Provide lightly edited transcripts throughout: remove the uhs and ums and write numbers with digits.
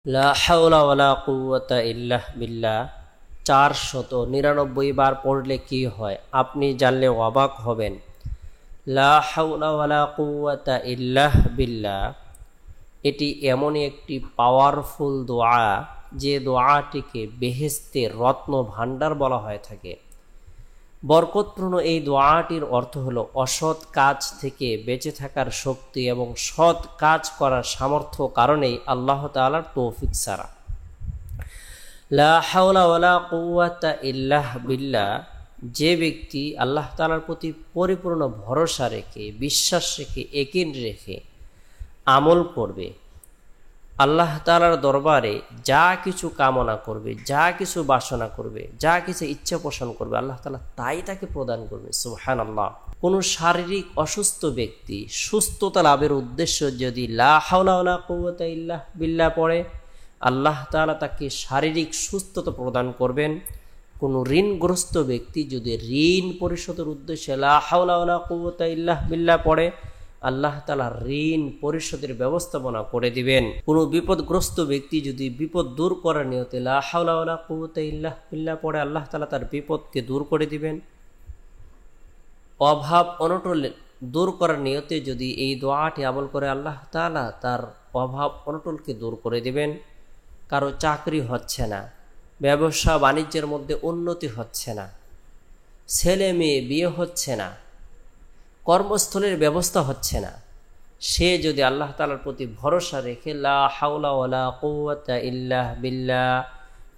লা হাওলা ওয়ালা কুওয়াতা ইল্লা বিল্লাহ 499 বার পড়লে কি হয় আপনি জানলে অবাক হবেন। লা হাওলা ওয়ালা কুওয়াতা ইল্লা বিল্লাহ এটি এমনই একটি পাওয়ারফুল দোয়া যে দোয়াটিকে বেহেশতের রত্ন ভাণ্ডার বলা হয়ে থাকে। বরকতপূর্ণ এই দোয়াটির অর্থ হলো অসৎ কাজ থেকে বেঁচে থাকার শক্তি এবং সৎ কাজ করার সামর্থ্য কারণেই আল্লাহ তাআলার তৌফিক ছাড়া। লা হাওলা ওয়ালা কুওয়াতা ইল্লা বিল্লাহ, যে ব্যক্তি আল্লাহ তাআলার প্রতি পরিপূর্ণ ভরসা রেখে, বিশ্বাস রেখে, ইয়াকিন রেখে আমল করবে, আল্লাহ তাআলার দরবারে যা কিছু কামনা করবে, যা কিছু বাসনা করবে, যা কিছু ইচ্ছা পোষণ করবে, আল্লাহ তাআলা তাই তাকে প্রদান করবে। সুবহানাল্লাহ। কোনো শারীরিক অসুস্থ ব্যক্তি সুস্থতা লাভের উদ্দেশ্য যদি লা হাওলা ওয়ালা কুওয়াতা ইল্লা বিল্লাহ পড়ে, আল্লাহ তাআলা তাকে শারীরিক সুস্থতা প্রদান করবেন। কোনো ঋণগ্রস্ত ব্যক্তি যদি ঋণ পরিশোধের উদ্দেশ্যে লা হাওলা ওয়ালা কুওয়াতা ইল্লা বিল্লাহ পড়ে, আল্লাহ তাআলা ঋণ পরিশোধের ব্যবস্থাপনা করে দিবেন। কোনো বিপদগ্রস্ত ব্যক্তি যদি বিপদ দূর করার নিয়তে লা হাওলা ওয়ালা কুওয়াতা ইল্লা বিল্লাহ পড়ে, আল্লাহ তাআলা তার বিপদকে দূর করে দিবেন। অভাব অনটন দূর করার নিয়তে যদি এই দোয়াটি আমল করে, আল্লাহ তাআলা তার অভাব অনটনকে দূর করে দিবেন। কারো চাকরি হচ্ছে না, ব্যবসা বাণিজ্যের মধ্যে উন্নতি হচ্ছে না, ছেলে মেয়ে বিয়ে হচ্ছে না, কর্মস্থলের ব্যবস্থা হচ্ছে না, সে যদি আল্লাহ তাআলার প্রতি ভরসা রেখে লা হাওলা ওয়ালা কুওয়াতা ইল্লা বিল্লাহ,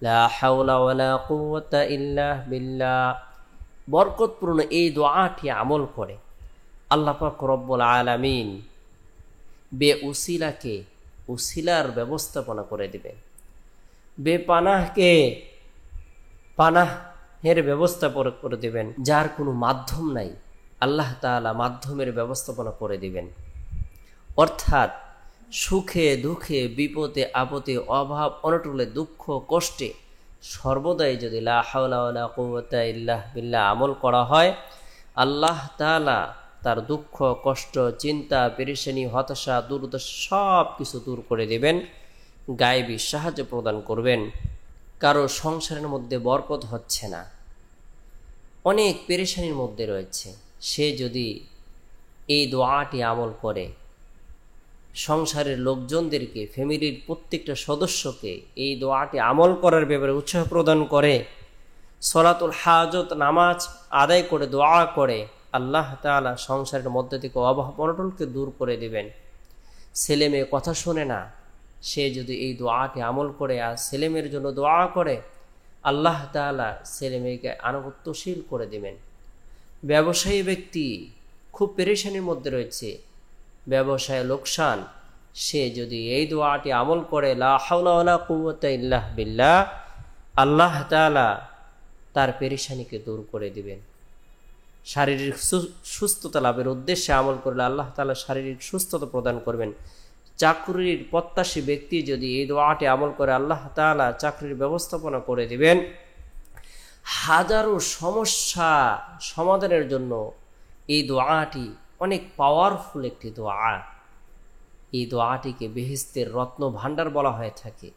লা হাওলা ওয়ালা কুওয়াতা ইল্লা বিল্লাহ বরকতপূর্ণ এই দোয়াটি আমল করে, আল্লাহ পাক রব্বুল আলামিন বেউসিলাকে উসিলার ব্যবস্থাপনা করে দিবেন, বেপানাহকে পানাহের ব্যবস্থা করে দিবেন। যার কোনো মাধ্যম নাই, আল্লাহ তাআলা মাধ্যমের ব্যবস্থাপনা করে দিবেন। অর্থাৎ সুখে দুঃখে, বিপদে আপদে, অভাব অনটনে, দুঃখ কষ্টে সর্বদাই যদি লা হাওলা ওয়ালা কুওয়াতা ইল্লা বিল্লাহ আমল করা হয়, আল্লাহ তাআলা তার দুঃখ কষ্ট, চিন্তা, পেরেশানি, হতাশা, দুর্দশা সব কিছু দূর করে দেবেন, গায়েবী সাহায্য প্রদান করবেন। কারো সংসারের মধ্যে বরকত হচ্ছে না, অনেক পেরেশানির মধ্যে রয়েছে, সে যদি এই দোয়াটি আমল করে, সংসারের লোকজনদেরকে, ফ্যামিলির প্রত্যেকটা সদস্যকে এই দোয়াটি আমল করার ব্যাপারে উৎসাহ প্রদান করে, সলাতুল হাজত নামাজ আদায় করে দোয়া করে, আল্লাহ তাআলা সংসারের মধ্যে থেকে অভাব অনটনকে দূর করে দিবেন। ছেলে মেয়ে কথা শোনে না, সে যদি এই দোয়াটি আমল করে আর ছেলে মেয়ের জন্য দোয়া করে, আল্লাহ তাআলা ছেলে মেয়েকে আনুগত্যশীল করে দিবেন। ব্যবসায়ী ব্যক্তি খুব পেরেশানির মধ্যে রয়েছে, ব্যবসায় লোকসান, সে যদি এই দোয়াটি আমল করে লা হাওলা ওয়ালা কুওয়াতা ইল্লা বিল্লাহ, আল্লাহ তাআলা তার পেরেশানিকে দূর করে দিবেন। শারীরিক সুস্থতা লাভের উদ্দেশ্যে আমল করলে আল্লাহ তাআলা শারীরিক সুস্থতা প্রদান করবেন। চাকরির প্রত্যাশী ব্যক্তি যদি এই দোয়াটি আমল করে, আল্লাহ তাআলা চাকরির ব্যবস্থাপনা করে দিবেন। হাজারো সমস্যা সমাধানের জন্য এই দোয়াটি অনেক পাওয়ারফুল একটি দোয়া। এই দোয়াটিকে বেহেশতের রত্ন ভাণ্ডার বলা হয়ে থাকে।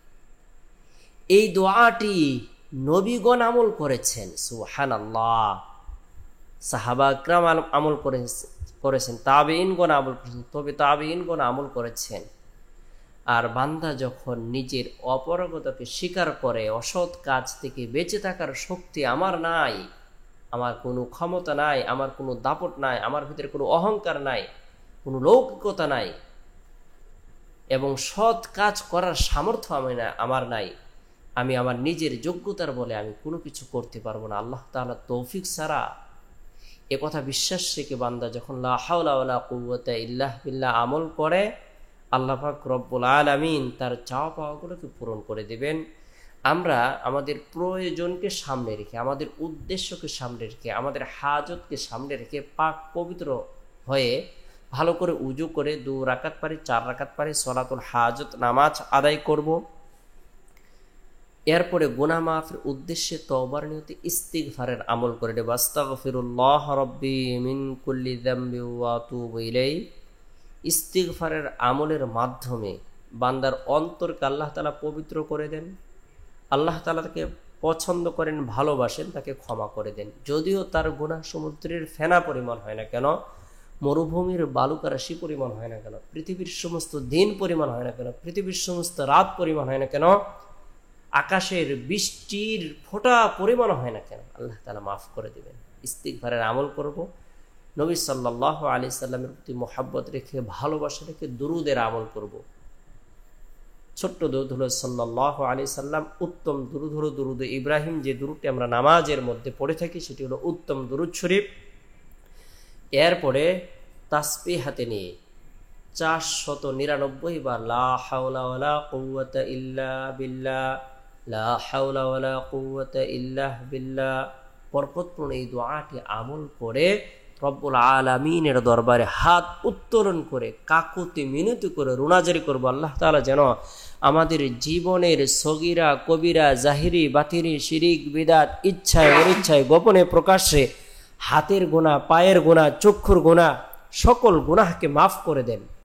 এই দোয়াটি নবীগণ আমল করেছেন, সুবহানাল্লাহ। সাহাবা ইকরাম আমল করেছেন, তাবেঈনগণ আমল করেছেন, তবে তাবেঈনগণ আমল করেছেন। আর বান্দা যখন নিজের অপারগতাকে স্বীকার করে, অসৎ কাজ থেকে বেঁচে থাকার শক্তি আমার নাই, আমার কোনো ক্ষমতা নাই, আমার কোনো দাপট নাই, আমার ভিতরে কোনো অহংকার নাই, কোনো লৌকিকতা নাই, এবং সৎ কাজ করার সামর্থ্য আমার নাই, আমি আমার নিজের যোগ্যতার বলে আমি কোনো কিছু করতে পারবো না, আল্লাহ তাআলা তৌফিক ছাড়া, এ কথা বিশ্বাস রেখে বান্দা যখন লা হাওলা ওয়ালা কুওয়াতা ইল্লা বিল্লাহ আমল করে, আল্লাহ পাক রব্বুল আলামিন তার চাওয়া পাওয়াগুলোকে পূরণ করে দেবেন। আমরা আমাদের প্রয়োজনকে সামনে রেখে, আমাদের উদ্দেশ্যকে সামনে রেখে, আমাদের হাজতকে সামনে রেখে পাক পবিত্র হয়ে ভালো করে উজু করে 2 রাকাত পারি, 4 রাকাত পারি সলাতুল হাজত নামাজ আদায় করব। এরপরে গুনাহ মাফের উদ্দেশ্যে তওবার নিয়তে ইস্তিগফারের আমল করে নেব। আস্তাগফিরুল্লাহ রাব্বি মিন কুল্লি যামবি ওয়া আতুবু ইলাইহি। ইস্তিগফারের আমলের মাধ্যমে বান্দার অন্তরকে আল্লাহ তাআলা পবিত্র করে দেন, আল্লাহ তাআলা তাকে পছন্দ করেন, ভালোবাসেন, তাকে ক্ষমা করে দেন। যদিও তার গুনাহ সমুদ্রের ফেনা পরিমাণ হয় না কেন, মরুভূমির বালুকা রাশি পরিমাণ হয় না কেন, পৃথিবীর সমস্ত দিন পরিমাণ হয় না কেন, পৃথিবীর সমস্ত রাত পরিমাণ হয় না কেন, আকাশের বৃষ্টির ফোঁটা পরিমাণ হয় না কেন, আল্লাহ তাআলা মাফ করে দিবেন। ইস্তিগফারের আমল করব, নবী সাল্লাল্লাহু আলাইহি সাল্লামের প্রতি মোহাব্বত রেখে, ভালোবাসা রেখে দুরুদের আমল করব। ছোট্ট দুরুদ হলো সাল্লাল্লাহু আলাইহি সাল্লাম, উত্তম দুরুদ হলো দুরুদ ইব্রাহিম, যে দুরুদটি আমরা নামাজের মধ্যে পড়ে থাকি, সেটি হলো উত্তম দুরুদ শরীফ। এরপরে তাসবিহ হাতে নিয়ে 499 বার লা হাওলা ওয়ালা কুওয়াতা ইল্লা বিল্লাহ, লা হাওলা ওয়ালা কুওয়াতা ইল্লা বিল্লাহ বরকতপূর্ণ এই দোয়াটি আমল করে রব্বুল আলামিনের দরবারে হাত উত্তোলন করে, কাকুতি মিনতি করে রুনাজারি করব, আল্লাহ তাআলা যেন আমাদের জীবনের সগীরা কবিরা, জাহিরি বাতিরি, শিরিক বিদাত, ইচ্ছায় অনিচ্ছায়, গোপনে প্রকাশ্যে, হাতের গুনাহ, পায়ের গুনাহ, চক্ষুর গুনাহ, সকল গুনাহকে মাফ করে দেন।